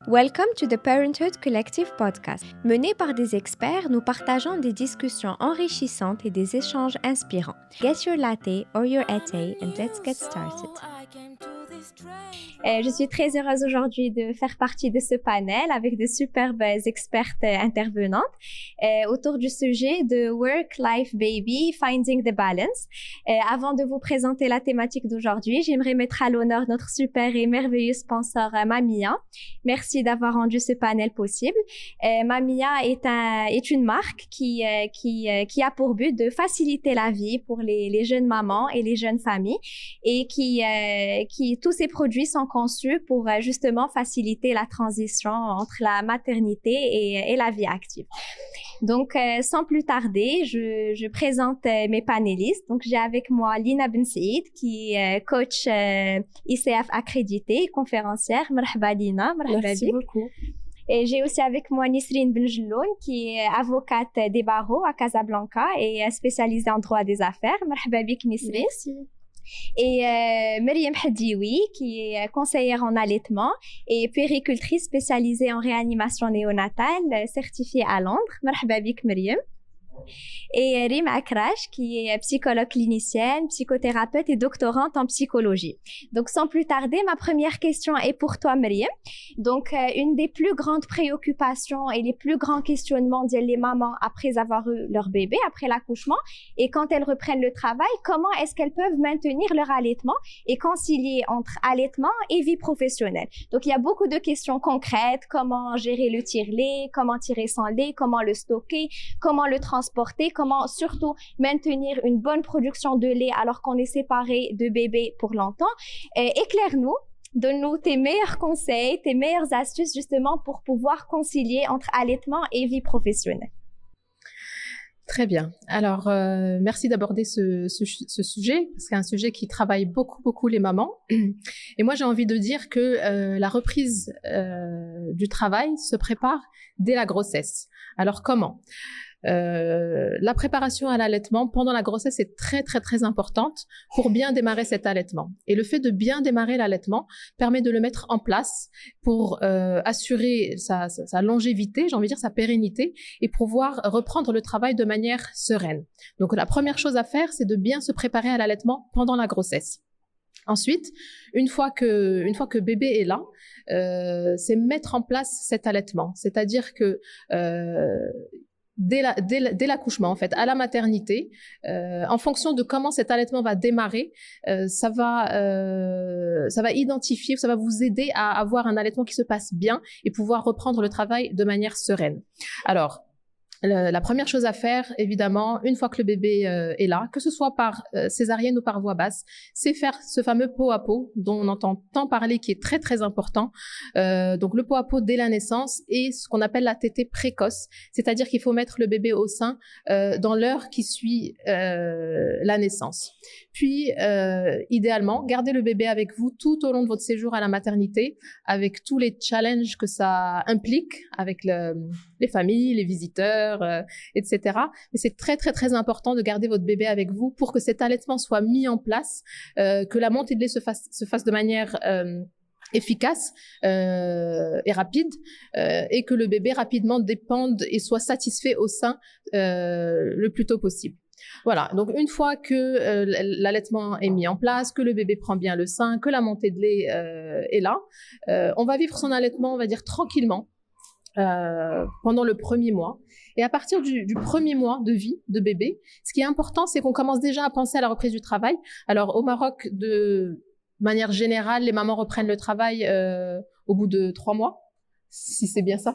Welcome to the Parenthood Collective podcast. Mené par des experts, nous partageons des discussions enrichissantes et des échanges inspirants. Get your latte or your ate and let's get started. Je suis très heureuse aujourd'hui de faire partie de ce panel avec de superbes expertes intervenantes autour du sujet de Work-Life Baby, Finding the Balance. Avant de vous présenter la thématique d'aujourd'hui, j'aimerais mettre à l'honneur notre super et merveilleux sponsor Mamia. Merci d'avoir rendu ce panel possible. Mamia est une marque qui a pour but de faciliter la vie pour les jeunes mamans et les jeunes familles et qui tous ces produits sont conçus pour justement faciliter la transition entre la maternité et la vie active. Donc, sans plus tarder, je présente mes panélistes. Donc, j'ai avec moi Lina Ben Saïd, qui est coach ICF accréditée, conférencière. Marhaba Lina, marhaba Merci beaucoup. Et j'ai aussi avec moi Nisrine Benjelloun, qui est avocate des barreaux à Casablanca et spécialisée en droit des affaires. Marhaba bik Nisrine. Merci. Et Myriam Hadioui, qui est conseillère en allaitement et puéricultrice spécialisée en réanimation néonatale, certifiée à Londres. Marhaba bik Myriam. Et Rim Akrash, qui est psychologue clinicienne, psychothérapeute et doctorante en psychologie. Donc, sans plus tarder, ma première question est pour toi, Myriam. Donc, une des plus grandes préoccupations et les plus grands questionnements des mamans après avoir eu leur bébé, après l'accouchement, et quand elles reprennent le travail, comment est-ce qu'elles peuvent maintenir leur allaitement et concilier entre allaitement et vie professionnelle? Donc, il y a beaucoup de questions concrètes, comment gérer le tire-lait, comment tirer sans lait, comment le stocker, comment le transporter, comment surtout maintenir une bonne production de lait alors qu'on est séparé de bébé pour longtemps. Éclaire-nous, donne-nous tes meilleurs conseils, tes meilleures astuces justement pour pouvoir concilier entre allaitement et vie professionnelle. Très bien. Alors, merci d'aborder ce sujet, parce que c'est un sujet qui travaille beaucoup les mamans. Et moi, j'ai envie de dire que la reprise du travail se prépare dès la grossesse. Alors, comment ? La préparation à l'allaitement pendant la grossesse est très importante pour bien démarrer cet allaitement. Et le fait de bien démarrer l'allaitement permet de le mettre en place pour assurer sa longévité, j'ai envie de dire sa pérennité, et pouvoir reprendre le travail de manière sereine. Donc la première chose à faire, c'est de bien se préparer à l'allaitement pendant la grossesse. Ensuite, une fois que bébé est là, c'est mettre en place cet allaitement, c'est-à-dire que dès l'accouchement, en fait, à la maternité, en fonction de comment cet allaitement va démarrer, ça va identifier, ça va vous aider à avoir un allaitement qui se passe bien et pouvoir reprendre le travail de manière sereine. Alors, la première chose à faire, évidemment, une fois que le bébé est là, que ce soit par césarienne ou par voie basse, c'est faire ce fameux pot à pot dont on entend tant parler, qui est très important. Donc le pot à pot dès la naissance et ce qu'on appelle la tétée précoce, c'est-à-dire qu'il faut mettre le bébé au sein dans l'heure qui suit la naissance. Puis, idéalement, gardez le bébé avec vous tout au long de votre séjour à la maternité, avec tous les challenges que ça implique, avec les familles, les visiteurs, etc. Mais c'est très important de garder votre bébé avec vous pour que cet allaitement soit mis en place, que la montée de lait se fasse de manière efficace et rapide, et que le bébé rapidement dépende et soit satisfait au sein le plus tôt possible. Voilà, donc une fois que l'allaitement est mis en place, que le bébé prend bien le sein, que la montée de lait est là, on va vivre son allaitement, on va dire tranquillement, pendant le premier mois. Et à partir du premier mois de vie de bébé, ce qui est important, c'est qu'on commence déjà à penser à la reprise du travail. Alors au Maroc, de manière générale, les mamans reprennent le travail au bout de 3 mois, si c'est bien ça.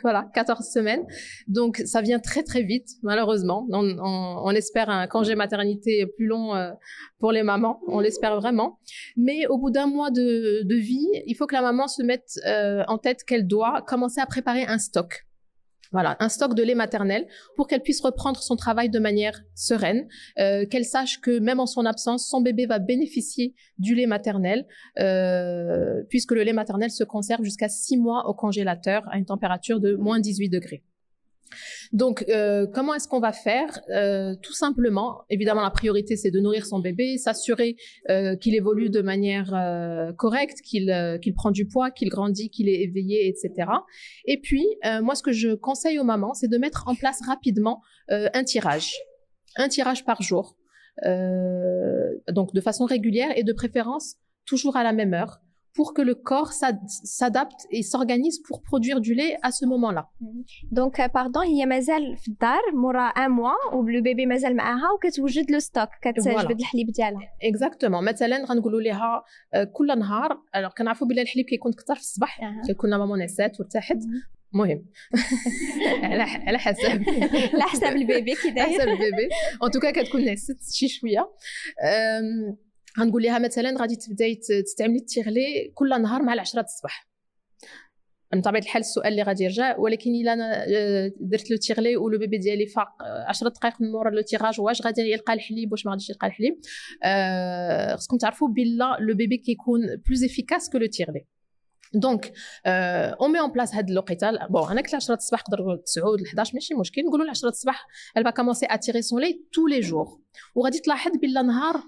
Voilà, 14 semaines. Donc ça vient très vite, malheureusement. On espère un congé maternité plus long pour les mamans, on l'espère vraiment. Mais au bout d'un mois de vie, il faut que la maman se mette en tête qu'elle doit commencer à préparer un stock. Voilà, un stock de lait maternel pour qu'elle puisse reprendre son travail de manière sereine, qu'elle sache que même en son absence, son bébé va bénéficier du lait maternel, puisque le lait maternel se conserve jusqu'à 6 mois au congélateur à une température de -18 degrés. Donc, comment est-ce qu'on va faire? Tout simplement, évidemment, la priorité, c'est de nourrir son bébé, s'assurer qu'il évolue de manière correcte, qu'il prend du poids, qu'il grandit, qu'il est éveillé, etc. Et puis, moi, ce que je conseille aux mamans, c'est de mettre en place rapidement un tirage par jour, donc de façon régulière et de préférence toujours à la même heure, pour que le corps s'adapte et s'organise pour produire du lait à ce moment-là. Donc, pardon, هي مازال في الدار مورا un mois و le bébé مازال معاها وكتوجد له ستوك كتجبد الحليب ديالها. Exactement. مثلا غنقولوا لها كل نهار alors كنعرفوا بلي الحليب كيكون كثر في الصباح كيكون ماما نسات وارتاحت مهم على حسب البيبي كي داير حسب البيبي en tout cas كتكون نسات شي شويه غنقول لها مثلا غادي تبداي تستعملي التيغلي كل نهار مع 10 الصباح. من طبيعه الحال السؤال اللي غادي يرجع ولكن الا انا درت لو تيغلي ولو بيبي ديالي فاق 10 دقائق من مورا لو تيراج واش غادي يلقى الحليب واش ما غاديش يلقى الحليب. خصكم تعرفوا بلا لو بيبي كيكون بلوز افيكاس كو لو تيغلي. دونك اون مي اون بلاس هاد الوقيته بون انا كنت 10 الصباح نقدر 9 ل 11 ماشي مشكل نقولوا ل 10 الصباح elle va commencer à tirer son lait tous les jours وغادي تلاحظ بلا نهار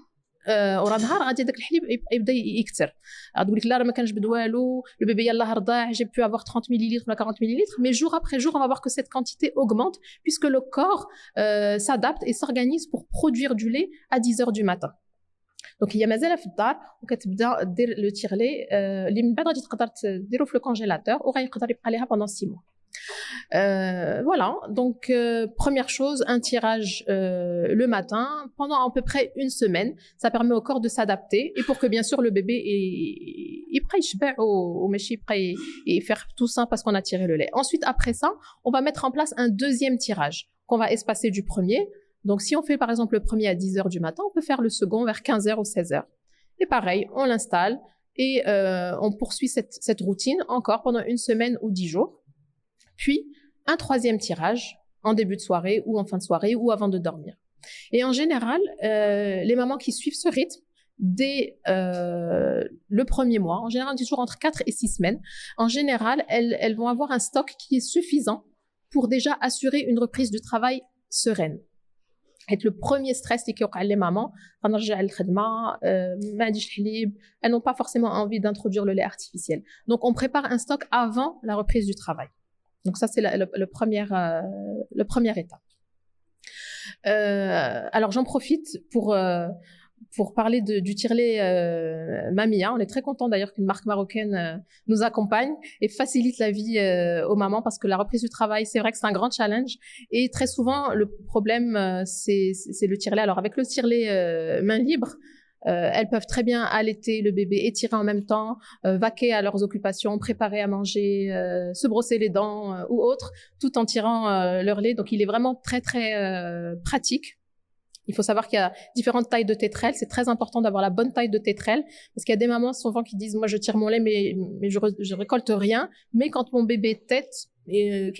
ورا نهار غادي داك الحليب يبدا يكثر. غتقول لك لا راه ما كنجبد والو لو بيبي يلاه رضاع j'ai pu avoir 30 ml ولا 40 ml mais jour après jour on va voir que cette quantité augmente puisque le corps s'adapte et s'organise pour produire du lait à 10 heures du matin. دونك هي مازال في الدار وكتبدا دير لو تيغلي اللي من بعد غادي تقدر ديرو في لو كونجيلاتور وغيقدر يبقى ليها pendant 6 mois. Voilà, donc première chose, un tirage le matin pendant à peu près une semaine. Ça permet au corps de s'adapter et pour que bien sûr le bébé يبقى يشبع وماشي يبقى faire tout ça parce qu'on a tiré le lait. Ensuite, après ça, on va mettre en place un deuxième tirage qu'on va espacer du premier. Donc si on fait par exemple le premier à 10 heures du matin, on peut faire le second vers 15 heures ou 16 heures. Et pareil, on l'installe et on poursuit cette routine encore pendant une semaine ou 10 jours. Puis, un troisième tirage en début de soirée ou en fin de soirée ou avant de dormir. Et en général, les mamans qui suivent ce rythme, dès le premier mois, en général toujours entre 4 et 6 semaines, en général, elles vont avoir un stock qui est suffisant pour déjà assurer une reprise du travail sereine. Et le premier stress qui est les mamans, elles n'ont pas forcément envie d'introduire le lait artificiel. Donc, on prépare un stock avant la reprise du travail. Donc ça, c'est le première étape. Alors, j'en profite pour parler du tire-lait Mamia. On est très content d'ailleurs qu'une marque marocaine nous accompagne et facilite la vie aux mamans parce que la reprise du travail, c'est vrai que c'est un grand challenge. Et très souvent, le problème, c'est le tire-lait. Alors, avec le tire-lait main libre, elles peuvent très bien allaiter le bébé et tirer en même temps, vaquer à leurs occupations, préparer à manger, se brosser les dents ou autre, tout en tirant leur lait. Donc, il est vraiment très, très pratique. Il faut savoir qu'il y a différentes tailles de tétrelles. C'est très important d'avoir la bonne taille de tétrelle parce qu'il y a des mamans souvent qui disent « Moi, je tire mon lait, mais je récolte rien. Mais quand mon bébé tète et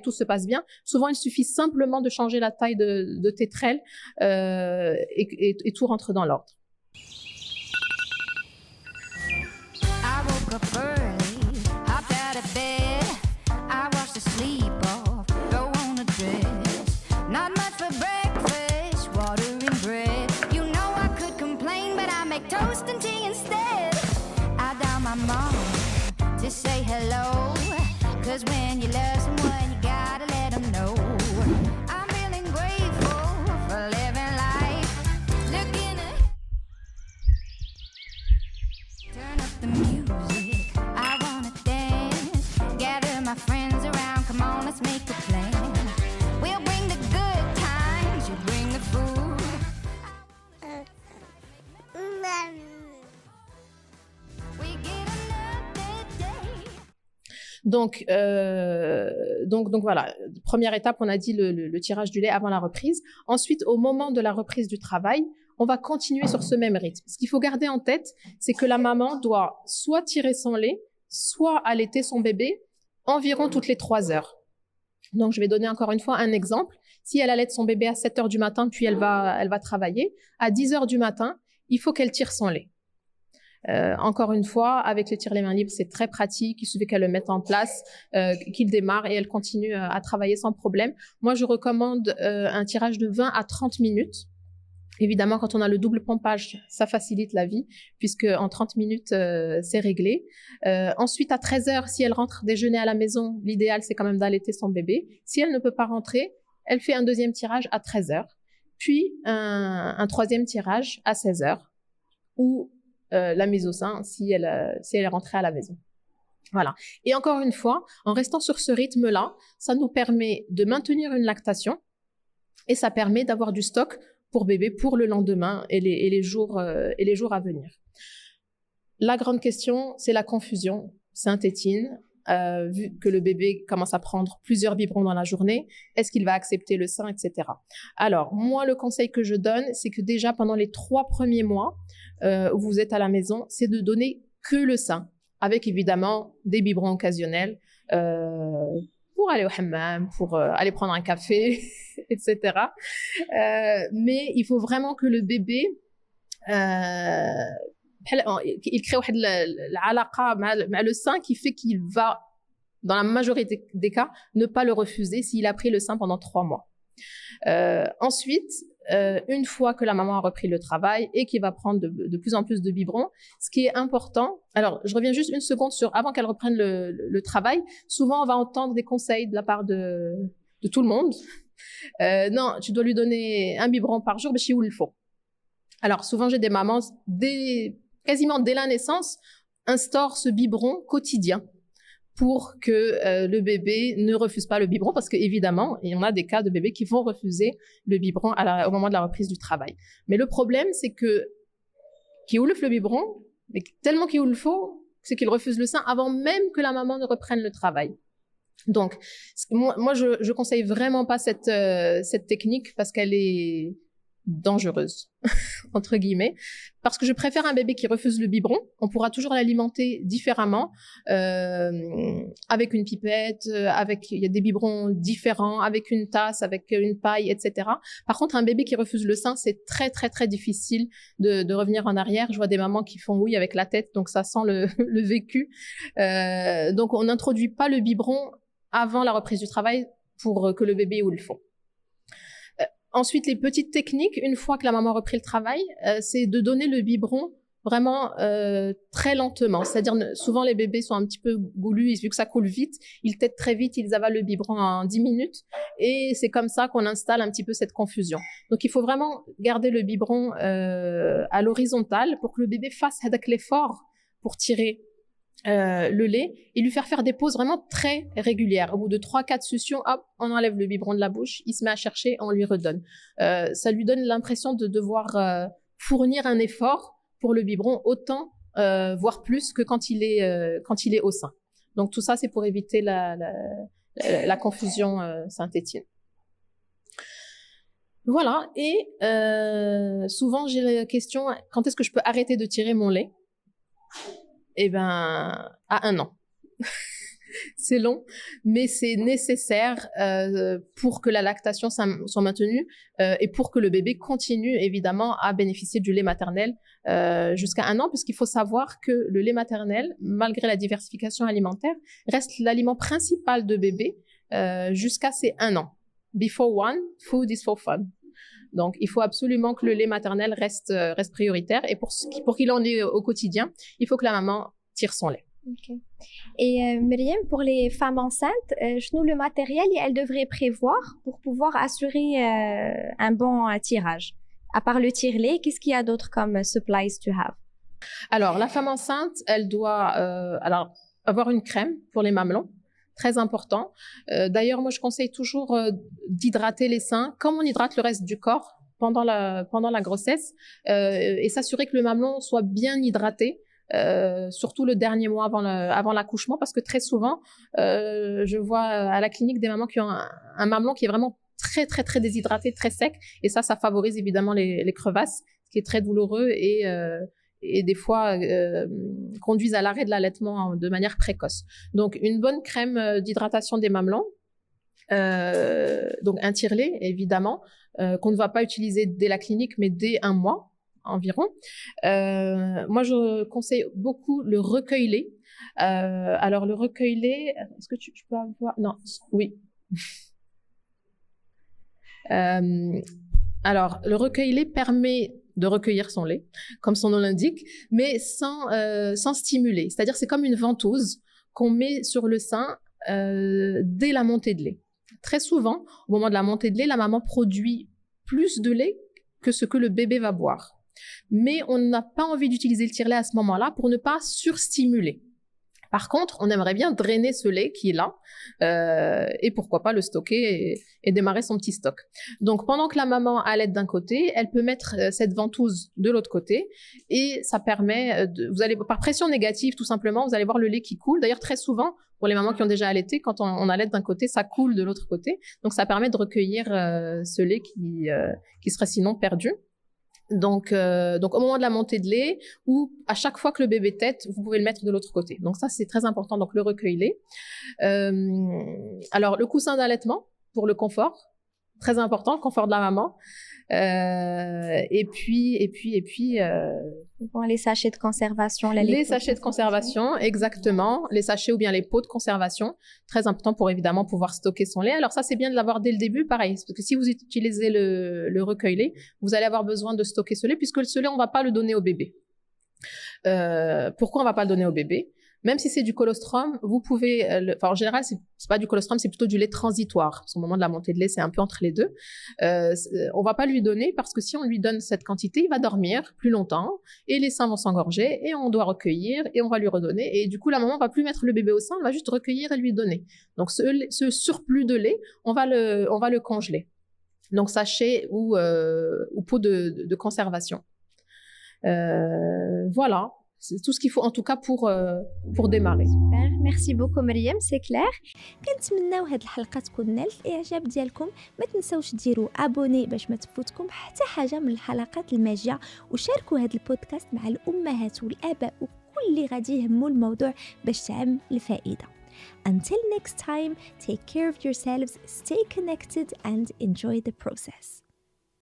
tout se passe bien, souvent, il suffit simplement de changer la taille de tétrelle et tout rentre dans l'ordre. » Toast and tea instead. I dial my mom to say hello. Cause when you love someone, you gotta let them know. I'm feeling grateful for living life. Looking at. Turn up the music. I wanna dance. Gather my friends around. Come on, let's make a plan. We'll bring the good times. You bring the food. Donc voilà, première étape, on a dit le tirage du lait avant la reprise. Ensuite, au moment de la reprise du travail, on va continuer sur ce même rythme. Ce qu'il faut garder en tête, c'est que la maman doit soit tirer son lait, soit allaiter son bébé environ toutes les 3 heures. Donc, je vais donner encore une fois un exemple. Si elle allaite son bébé à 7 heures du matin, puis elle va travailler, à 10 heures du matin, il faut qu'elle tire son lait. Encore une fois, avec le tire les mains libres, c'est très pratique. Il suffit qu'elle le mette en place, qu'il démarre et elle continue à travailler sans problème. Moi, je recommande un tirage de 20 à 30 minutes. Évidemment, quand on a le double pompage, ça facilite la vie, puisque en 30 minutes, c'est réglé. Ensuite, à 13 heures, si elle rentre déjeuner à la maison, l'idéal, c'est quand même d'allaiter son bébé. Si elle ne peut pas rentrer, elle fait un deuxième tirage à 13 heures, puis un troisième tirage à 16 heures, ou la mise au sein si elle est rentrée à la maison. Voilà. Et encore une fois, en restant sur ce rythme-là, ça nous permet de maintenir une lactation et ça permet d'avoir du stock pour bébé pour le lendemain et les jours à venir. La grande question, c'est la confusion. Saint-Étienne, vu que le bébé commence à prendre plusieurs biberons dans la journée, est-ce qu'il va accepter le sein, etc. Alors, moi, le conseil que je donne, c'est que déjà pendant les 3 premiers mois où vous êtes à la maison, c'est de donner que le sein, avec évidemment des biberons occasionnels, pour aller au hammam, pour aller prendre un café, etc. Mais il faut vraiment que le bébé il crée l'alaqa مع le sein qui fait qu'il va, dans la majorité des cas, ne pas le refuser s'il a pris le sein pendant 3 mois. Ensuite, une fois que la maman a repris le travail et qu'il va prendre de plus en plus de biberons, ce qui est important, alors je reviens juste une seconde avant qu'elle reprenne le travail, souvent on va entendre des conseils de la part de tout le monde. Non, tu dois lui donner un biberon par jour, mais chez où il faut. Alors souvent j'ai des mamans, quasiment dès la naissance, instaurent ce biberon quotidien pour que le bébé ne refuse pas le biberon, parce qu'évidemment, il y en a des cas de bébés qui vont refuser le biberon au moment de la reprise du travail. Mais le problème, c'est que qui ouvre le biberon, mais tellement qu'il le faut, c'est qu'il refuse le sein avant même que la maman ne reprenne le travail. Donc, moi je conseille vraiment pas cette technique parce qu'elle est dangereuse, entre guillemets, parce que je préfère un bébé qui refuse le biberon. On pourra toujours l'alimenter différemment, avec une pipette, il y a des biberons différents, avec une tasse, avec une paille, etc. Par contre, un bébé qui refuse le sein, c'est très très très difficile de revenir en arrière. Je vois des mamans qui font oui avec la tête, donc ça sent le vécu. Donc on n'introduit pas le biberon avant la reprise du travail pour que le bébé ait où il faut. Ensuite, les petites techniques, une fois que la maman a repris le travail, c'est de donner le biberon vraiment très lentement. C'est-à-dire, souvent les bébés sont un petit peu goulus, vu que ça coule vite, ils tètent très vite, ils avalent le biberon en 10 minutes. Et c'est comme ça qu'on installe un petit peu cette confusion. Donc, il faut vraiment garder le biberon à l'horizontale pour que le bébé fasse l'effort pour tirer le lait et lui faire des pauses vraiment très régulières. Au bout de 3-4 suctions, hop, on enlève le biberon de la bouche, il se met à chercher, on lui redonne. Ça lui donne l'impression de devoir fournir un effort pour le biberon, autant, voire plus que quand il est au sein. Donc tout ça, c'est pour éviter la confusion Saint-Étienne. Voilà, et souvent j'ai la question, quand est-ce que je peux arrêter de tirer mon lait ? Eh ben, à 1 an. C'est long, mais c'est nécessaire pour que la lactation soit maintenue et pour que le bébé continue évidemment à bénéficier du lait maternel jusqu'à 1 an, parce qu'il faut savoir que le lait maternel, malgré la diversification alimentaire, reste l'aliment principal de bébé jusqu'à ses 1 an. Before 1, food is for fun. Donc, il faut absolument que le lait maternel reste prioritaire. Et pour qu'il en ait au quotidien, il faut que la maman tire son lait. Okay. Et Myriam, pour les femmes enceintes, le matériel elles devraient prévoir pour pouvoir assurer un bon tirage. À part le tire-lait, qu'est-ce qu'il y a d'autre comme supplies to have? Alors, la femme enceinte, elle doit avoir une crème pour les mamelons. Très important. D'ailleurs, moi, je conseille toujours d'hydrater les seins comme on hydrate le reste du corps pendant la grossesse et s'assurer que le mamelon soit bien hydraté, surtout le dernier mois avant l'accouchement, parce que très souvent, je vois à la clinique des mamans qui ont un mamelon qui est vraiment très, très, très déshydraté, très sec, et ça favorise évidemment les crevasses, ce qui est très douloureux et des fois conduisent à l'arrêt de l'allaitement de manière précoce. Donc, une bonne crème d'hydratation des mamelons, donc un tire-lait, évidemment, qu'on ne va pas utiliser dès la clinique, mais dès 1 mois, environ. Moi, je conseille beaucoup le recueil lait. Alors, le recueil lait, est-ce que je peux avoir... Non, oui. Alors, le recueil lait permet de recueillir son lait, comme son nom l'indique, mais sans stimuler. C'est-à-dire, c'est comme une ventouse qu'on met sur le sein dès la montée de lait. Très souvent, au moment de la montée de lait, la maman produit plus de lait que ce que le bébé va boire. Mais on n'a pas envie d'utiliser le tire-lait à ce moment-là pour ne pas surstimuler. Par contre, on aimerait bien drainer ce lait qui est là et pourquoi pas le stocker et démarrer son petit stock. Donc, pendant que la maman allaite d'un côté, elle peut mettre cette ventouse de l'autre côté et ça permet, vous allez par pression négative tout simplement, vous allez voir le lait qui coule. D'ailleurs, très souvent, pour les mamans qui ont déjà allaité, quand on allaite d'un côté, ça coule de l'autre côté. Donc, ça permet de recueillir ce lait qui serait sinon perdu. Donc au moment de la montée de lait ou à chaque fois que le bébé tète, vous pouvez le mettre de l'autre côté. Donc ça, c'est très important. Donc le recueil lait. Alors le coussin d'allaitement pour le confort, très important, le confort de la maman. Et puis Bon, les sachets de conservation, les sachets de conservation, exactement, les sachets ou bien les pots de conservation, très important pour évidemment pouvoir stocker son lait. Alors ça, c'est bien de l'avoir dès le début, pareil, parce que si vous utilisez le recueil lait, vous allez avoir besoin de stocker ce lait, puisque ce lait, on va pas le donner au bébé. Pourquoi on va pas le donner au bébé? Même si c'est du colostrum, vous pouvez, enfin en général, c'est pas du colostrum, c'est plutôt du lait transitoire. Parce qu'au moment de la montée de lait, c'est un peu entre les deux. On va pas lui donner parce que si on lui donne cette quantité, il va dormir plus longtemps et les seins vont s'engorger et on doit recueillir et on va lui redonner. Et du coup, la maman va plus mettre le bébé au sein, elle va juste recueillir et lui donner. Donc ce surplus de lait, on va le congeler. Donc sachet ou pot de conservation. Voilà. C'est tout ce qu'il faut en tout cas pour démarrer. Super. Merci beaucoup مريم, c'est clair. كنتمناو هاد الحلقه تكون نالت الاعجاب ديالكم. ما تنساوش ديروا ابوني باش ما تفوتكم حتى حاجه من الحلقات الماجيه، وشاركوا هاد البودكاست مع الامهات والاباء وكل اللي غادي يهموا الموضوع باش تعم الفائده. Until next time, take care of yourselves, stay connected and enjoy the process.